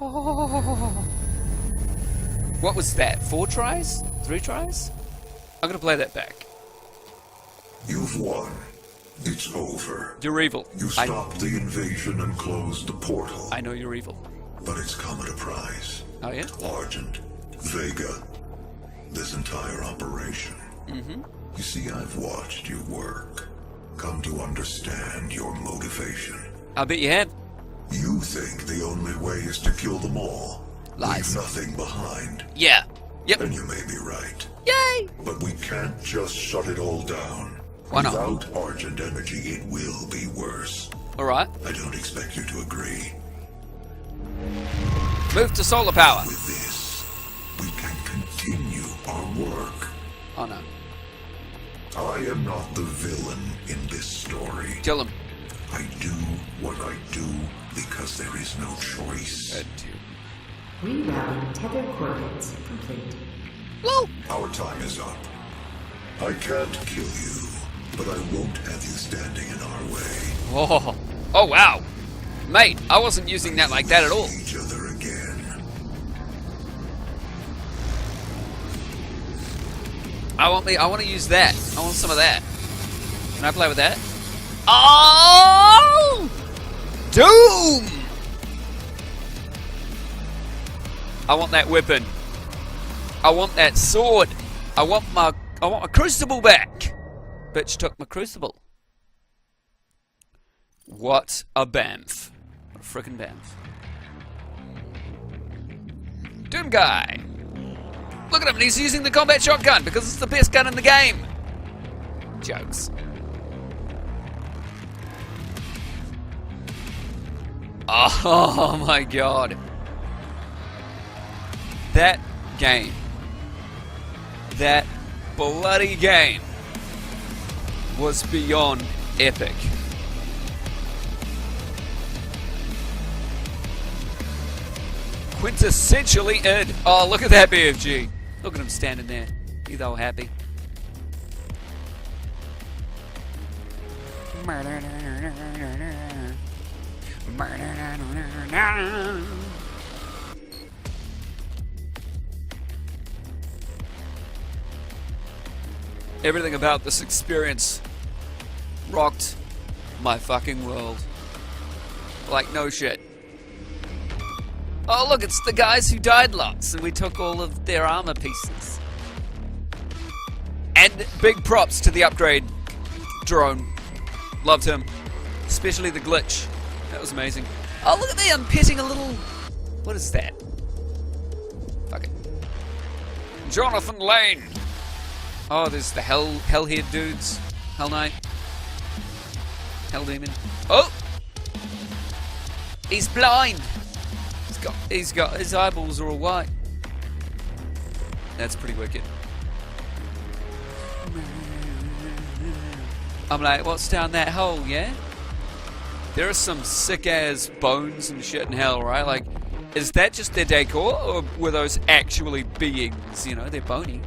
Oh. What was that? 4 tries? 3 tries? I'm gonna play that back. You've won. It's over. You're evil. You stopped the invasion and closed the portal. I know you're evil. But it's come at a price. Oh, yeah? Argent, Vega, this entire operation. You see, I've watched you work. Come to understand your motivation. I bet you have. You think the only way is to kill them all. Lies. Leave nothing behind. Yeah. Yep. And you may be right. Yay! But we can't just shut it all down. Why not? Without Argent energy, it will be worse. Alright. I don't expect you to agree. Move to solar power. With this, we can continue our work. Oh no. I am not the villain in this story. Kill him. I do what I do because there is no choice. Rerouting tethered coordinates complete. Woo! Our time is up. I can't kill you, but I won't have you standing in our way. Oh. Oh wow. Mate, I wasn't using that like that at all. Each other again. I want to use that. I want some of that. Can I play with that? Oh! Doom! I want that weapon. I want that sword. I want my crucible back. Bitch took my crucible. What a bamf. What a frickin' bamf. Doom guy. Look at him, he's using the combat shotgun because it's the best gun in the game. Jokes. Oh my god. That game. That bloody game was beyond epic. Quintessentially id. Oh, look at that BFG. Look at him standing there. He's all happy. Everything about this experience rocked my fucking world. Like no shit. Oh look, it's the guys who died lots and we took all of their armor pieces. And big props to the upgrade drone. Loved him. Especially the glitch. That was amazing. Oh look at me, I'm petting a little... What is that? Fuck it. Jonathan Lane. Oh, there's the hell-head dudes. Hell Knight. Hell Demon. Oh! He's blind! He's got his eyeballs are all white. That's pretty wicked. I'm like, what's down that hole, yeah? There are some sick-ass bones and shit in hell, right? Like, is that just their decor, or were those actually beings? You know, they're bony.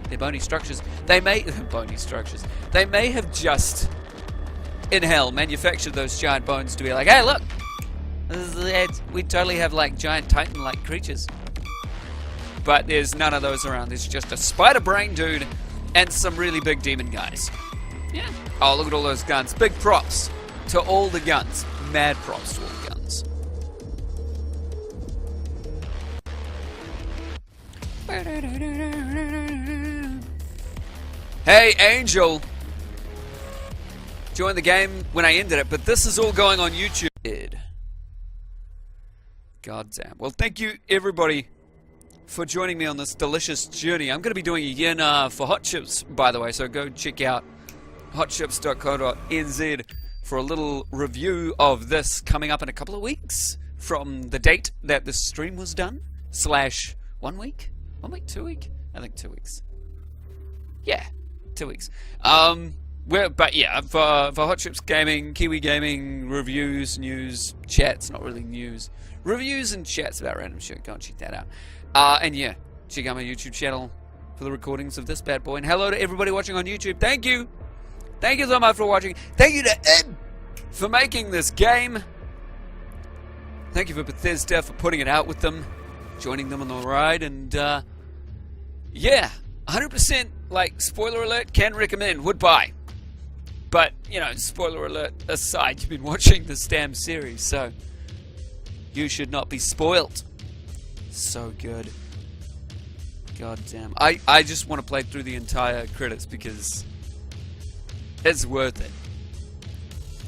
They're bony structures. They may... bony structures. They may have just, in hell, manufactured those giant bones to be like, hey, look! We totally have, like, giant titan-like creatures. But there's none of those around. There's just a spider brain dude and some really big demon guys. Yeah. Oh, look at all those guns. Big props to all the guns. Mad props to all the guns. Hey, Angel. Joined the game when I ended it, but this is all going on YouTube. God damn. Well, thank you, everybody, for joining me on this delicious journey. I'm going to be doing a yen for Hot Chips, by the way, so go check out hotchips.co.nz for a little review of this coming up in a couple of weeks from the date that this stream was done, / 1 week? 1 week? 2 week? I think 2 weeks. Yeah, 2 weeks. But yeah, for Hot Chips Gaming, Kiwi Gaming, reviews, news, chats, not really news. Reviews and chats about random shit. Go and check that out. And yeah, check out my YouTube channel for the recordings of this bad boy. And hello to everybody watching on YouTube. Thank you. Thank you so much for watching. Thank you to Ed for making this game. Thank you for Bethesda for putting it out with them, joining them on the ride, and yeah, 100%, like, spoiler alert, can recommend, would buy. But, you know, spoiler alert aside, you've been watching this damn series, so you should not be spoiled. So good. God damn. I just want to play through the entire credits because it's worth it.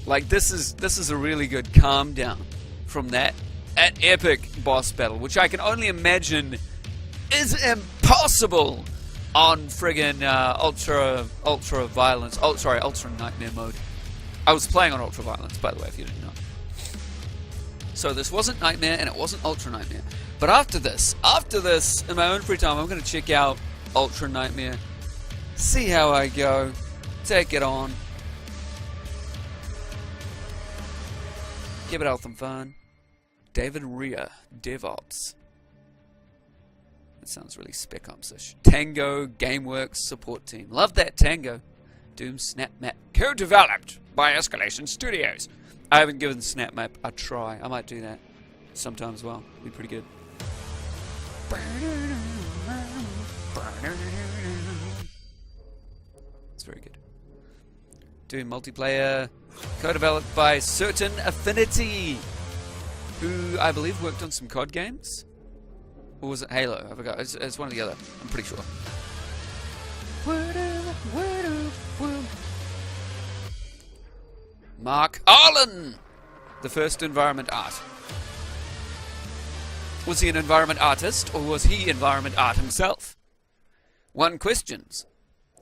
Like, this is a really good calm down from that epic boss battle, which I can only imagine is impossible on friggin' ultra violence. Oh, sorry, ultra nightmare mode. I was playing on ultra violence, by the way, if you didn't know. So this wasn't nightmare and it wasn't ultra nightmare. But after this, in my own free time, I'm gonna check out ultra nightmare, see how I go, take it on, give it out some fun. David Rhea, DevOps. That sounds really Spec Ops-ish. Tango Gameworks support team. Love that Tango. Doom Snap Map. Co-developed by Escalation Studios. I haven't given Snap Map a try. I might do that sometime as well. Be pretty good. It's very good. Doom multiplayer. Co-developed by Certain Affinity, who I believe worked on some COD games. Or was it Halo? I forgot. It's one or the other. I'm pretty sure. Mark Arlen! The first environment art. Was he an environment artist, or was he environment art himself? One questions.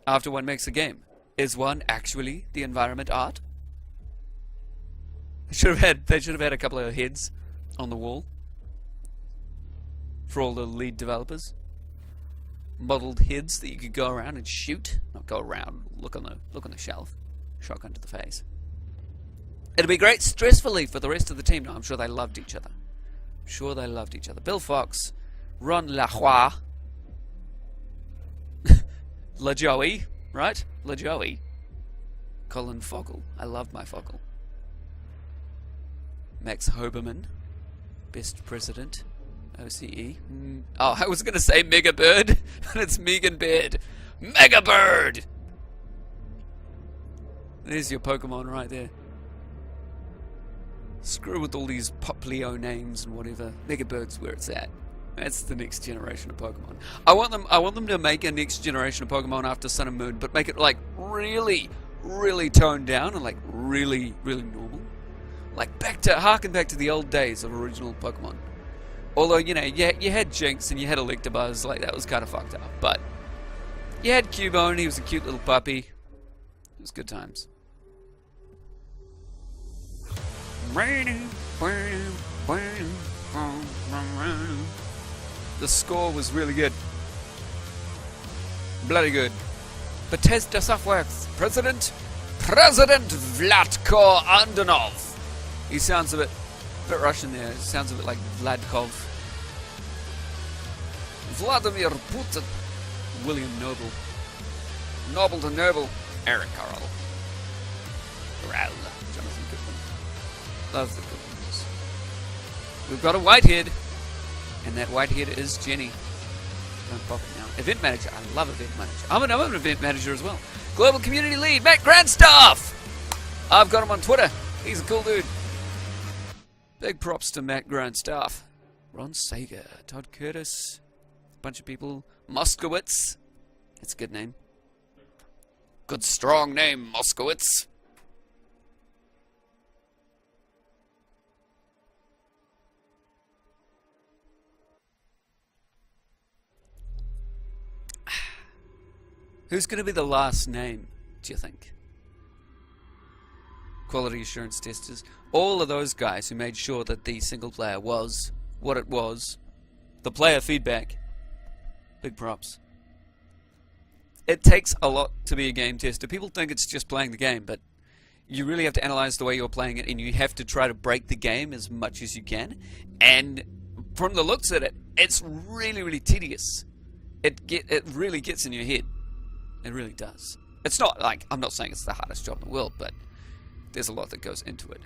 After one makes a game, is one actually the environment art? They should have had a couple of heads on the wall for all the lead developers. Modelled heads that you could go around and shoot. Not go around, look on the shelf. Shotgun to the face. It'll be great stressfully for the rest of the team. No, I'm sure they loved each other. Bill Fox, Ron Lacroix, LaJoey, right? LaJoey. Colin Fogel. I loved my Fogel. Max Hoberman, best president. OCE. Oh, I was going to say Mega Bird, but it's Megan Bird. Mega Bird! There's your Pokemon right there. Screw with all these Poplio names and whatever. Mega Bird's where it's at. That's the next generation of Pokemon. I want them to make a next generation of Pokemon after Sun and Moon, but make it like really, really toned down and like really, really normal. Like harken back to the old days of original Pokemon. Although, you know, you had Jinx and you had Electabuzz, like that was kind of fucked up. But you had Cubone, he was a cute little puppy. It was good times. The score was really good. Bloody good. Bethesda Softworks President Vlatko Antonov. He sounds a bit Russian there. It sounds a bit like Vladkov. Vladimir Putin. William Noble. Noble to Noble. Eric Carl. Ral. Jonathan Goodman. Love the Goodmans. We've got a whitehead. And that whitehead is Jenny. Don't pop it now. Event manager. I love event manager. I'm an event manager as well. Global community lead. Matt Grandstaff. I've got him on Twitter. He's a cool dude. Big props to Matt Grandstaff. Ron Sager. Todd Curtis. A bunch of people. Moskowitz. That's a good name. Good strong name, Moskowitz. Who's going to be the last name, do you think? Quality assurance testers. All of those guys who made sure that the single player was what it was. The player feedback. Big props. It takes a lot to be a game tester. People think it's just playing the game, but you really have to analyze the way you're playing it, and you have to try to break the game as much as you can. And from the looks at it, it's really, really tedious. It really gets in your head. It really does. It's not like, I'm not saying it's the hardest job in the world, but there's a lot that goes into it.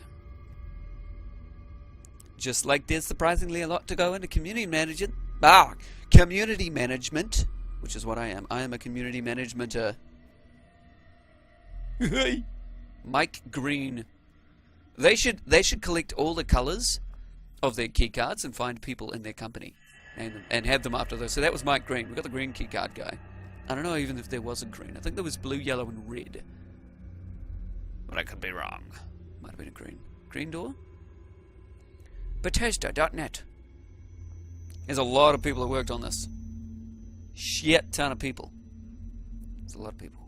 Just like there's surprisingly a lot to go into community management. Community management, which is what I am. I am a community managementer. Mike Green. They should collect all the colours of their keycards and find people in their company and have them after those. So that was Mike Green. We got the green keycard guy. I don't know even if there was a green. I think there was blue, yellow, and red. But I could be wrong. Might have been a green. Green door? Bethesda.net. There's a lot of people that worked on this. Shit ton of people. There's a lot of people.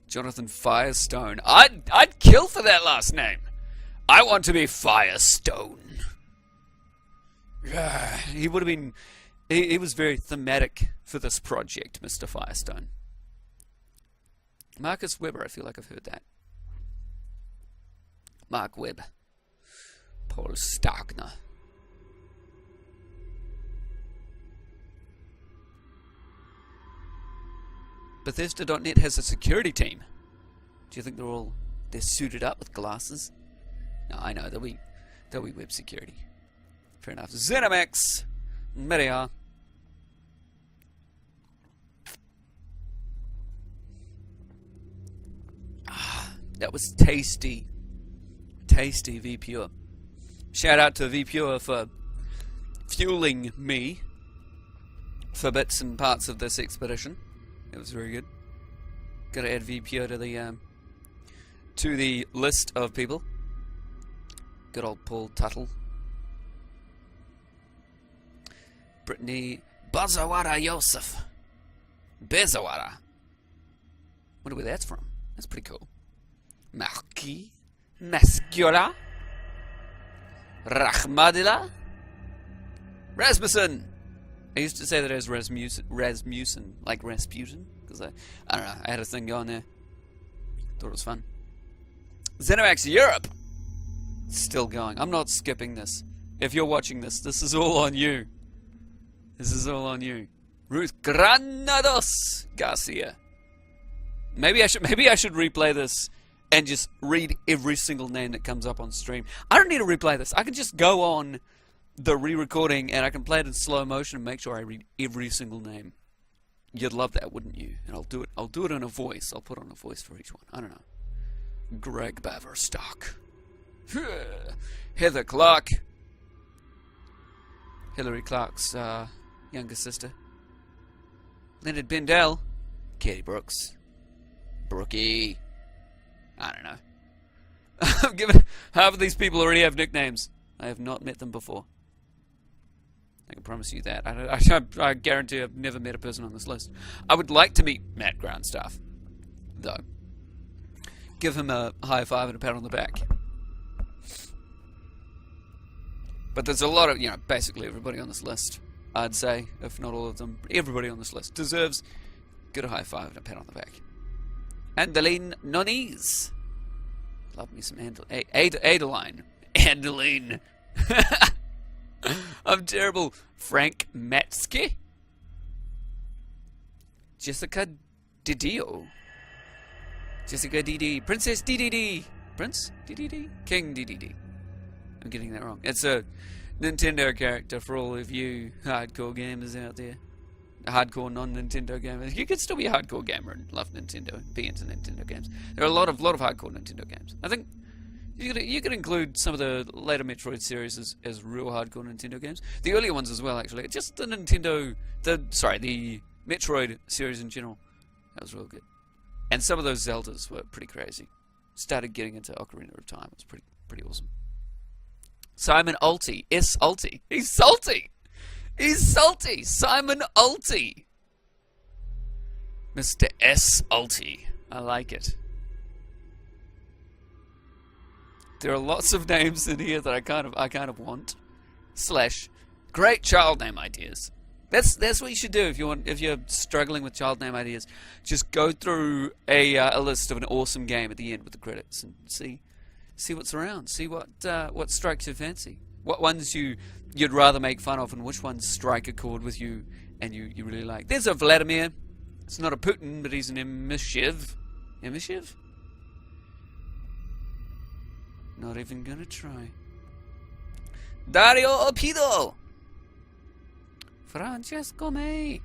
Jonathan Firestone. I'd kill for that last name. I want to be Firestone. He would have been... He was very thematic for this project, Mr. Firestone. Marcus Webber, I feel like I've heard that. Mark Webb. Paul Starkner. Bethesda.net has a security team. Do you think they're suited up with glasses? No, I know, they'll be web security. Fair enough. ZeniMax. Media. That was tasty. Tasty VPure. Shout out to VPure for fueling me for bits and parts of this expedition. It was very good. Gotta add VPure to the list of people. Good old Paul Tuttle. Brittany Bazawara Yosef. Bezawara. Wonder where that's from. That's pretty cool. Marquis Mascula. Rachmadila. Rasmussen. I used to say that as Rasmussen, like Rasputin, because I don't know, I had a thing going there. Thought it was fun. ZeniMax Europe. Still going. I'm not skipping this. If you're watching this, this is all on you. This is all on you. Ruth Granados Garcia. Maybe I should replay this and just read every single name that comes up on stream. I don't need to replay this. I can just go on the re-recording and I can play it in slow motion and make sure I read every single name. You'd love that, wouldn't you? And I'll do it in a voice. I'll put on a voice for each one. I don't know. Greg Baverstock. Heather Clark. Hillary Clark's younger sister. Leonard Bendel. Katie Brooks. Brookie. I don't know. I'm giving half of these people already have nicknames. I have not met them before. I can promise you that. I guarantee I've never met a person on this list. I would like to meet Matt Groundstaff, though. Give him a high five and a pat on the back. But there's a lot of, basically everybody on this list, I'd say, if not all of them, everybody on this list deserves a high five and a pat on the back. Andeline Noniz. Love me some Adeline. Andeline. I'm terrible. Frank Matsky. Jessica Didio. Jessica DD. Princess DDD. Prince DDD? King DDD. I'm getting that wrong. It's a Nintendo character for all of you hardcore gamers out there. Hardcore non-Nintendo gamers. You could still be a hardcore gamer and love Nintendo and be into Nintendo games. There are a lot of hardcore Nintendo games. I think you could include some of the later Metroid series as real hardcore Nintendo games. The earlier ones as well, actually. Just the the Metroid series in general. That was real good. And some of those Zeldas were pretty crazy. Started getting into Ocarina of Time. It was pretty awesome. Simon Ulti. S. Ulti. He's salty! He's salty! Simon Ulti! Mr. S. Ulti. I like it. There are lots of names in here that I kind of want. / great child name ideas. That's what you should do if you're struggling with child name ideas. Just go through a list of an awesome game at the end with the credits and see what's around. See what strikes your fancy. What ones you'd rather make fun of, and which ones strike a chord with you and you really like. There's a Vladimir. It's not a Putin, but he's an Emishiv. Emishiv? Not even gonna try. Dario Opido. Francesco May.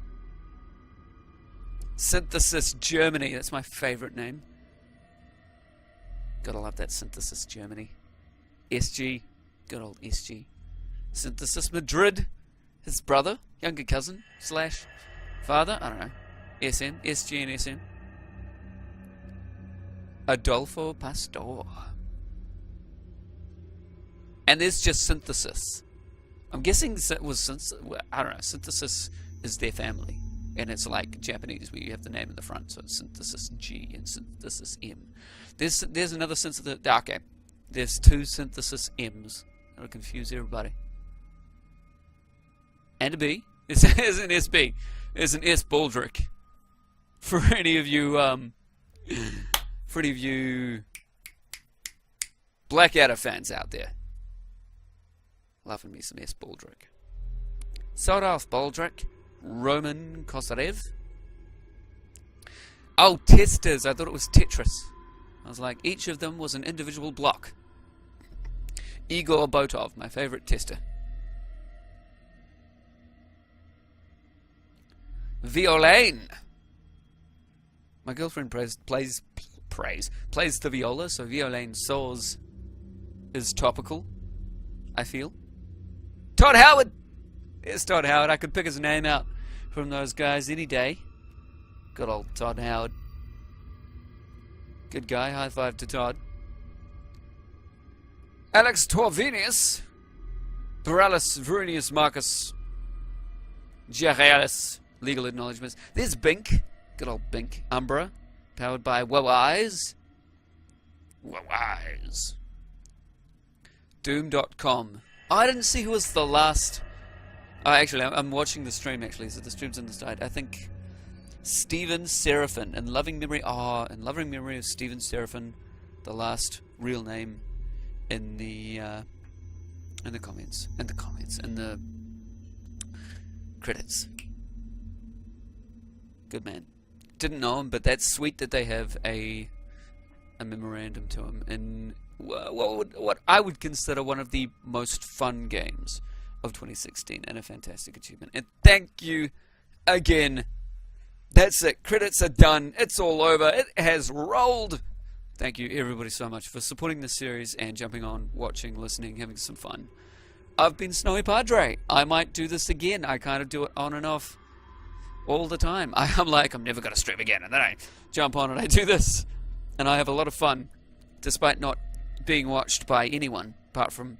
Synthesis Germany. That's my favorite name. Gotta love that Synthesis Germany. SG. Good old SG. Synthesis Madrid. His brother. Younger cousin. / father. I don't know. SN. SG and SN. Adolfo Pastor. And there's just Synthesis. I'm guessing it was I don't know. Synthesis is their family, and it's like Japanese where you have the name in the front, so it's Synthesis G and Synthesis M. There's another Synthesis. Okay, there's two Synthesis M's. That'll confuse everybody. And a B. There's an SB. There's an S Baldrick. For any of you Blackadder fans out there. Loving me some S Baldrick. Sodolf Baldrick. Roman Kosarev. Oh, testers. I thought it was Tetris. I was like, each of them was an individual block. Igor Botov, my favorite tester. Violain. My girlfriend plays the viola, so Violain Soars is topical, I feel. Todd Howard! Yes, Todd Howard. I could pick his name out from those guys any day. Good old Todd Howard. Good guy. High five to Todd. Alex Torvinius. Paralis Verunius Marcus. Giarealis. Legal acknowledgements. There's Bink. Good old Bink. Umbra. Powered by Woweyes. Woweyes. Doom.com. Oh, I didn't see who was the last... Oh, actually, I'm watching the stream, actually, so the stream's on the side. I think Stephen Seraphin, in loving memory of Stephen Seraphin, the last real name in the comments, in the credits. Good man. Didn't know him, but that's sweet that they have a memorandum to him in what I would consider one of the most fun games of 2016, and a fantastic achievement. And thank you again. That's it. Credits are done. It's all over. It has rolled. Thank you everybody so much for supporting this series and jumping on, watching, listening, having some fun. I've been Snowy Padre. I might do this again. I kind of do it on and off all the time. I'm like, I'm never going to stream again, and then I jump on and I do this, and I have a lot of fun, despite not being watched by anyone apart from,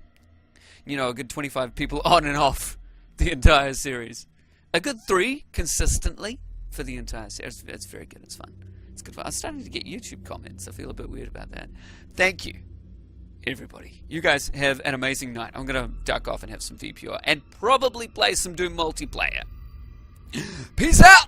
you know, a good 25 people on and off the entire series. A good 3 consistently for the entire series. It's very good. It's fun. It's good fun. I'm starting to get YouTube comments. I feel a bit weird about that. Thank you, everybody. You guys have an amazing night. I'm going to duck off and have some VPR and probably play some Doom multiplayer. Peace out!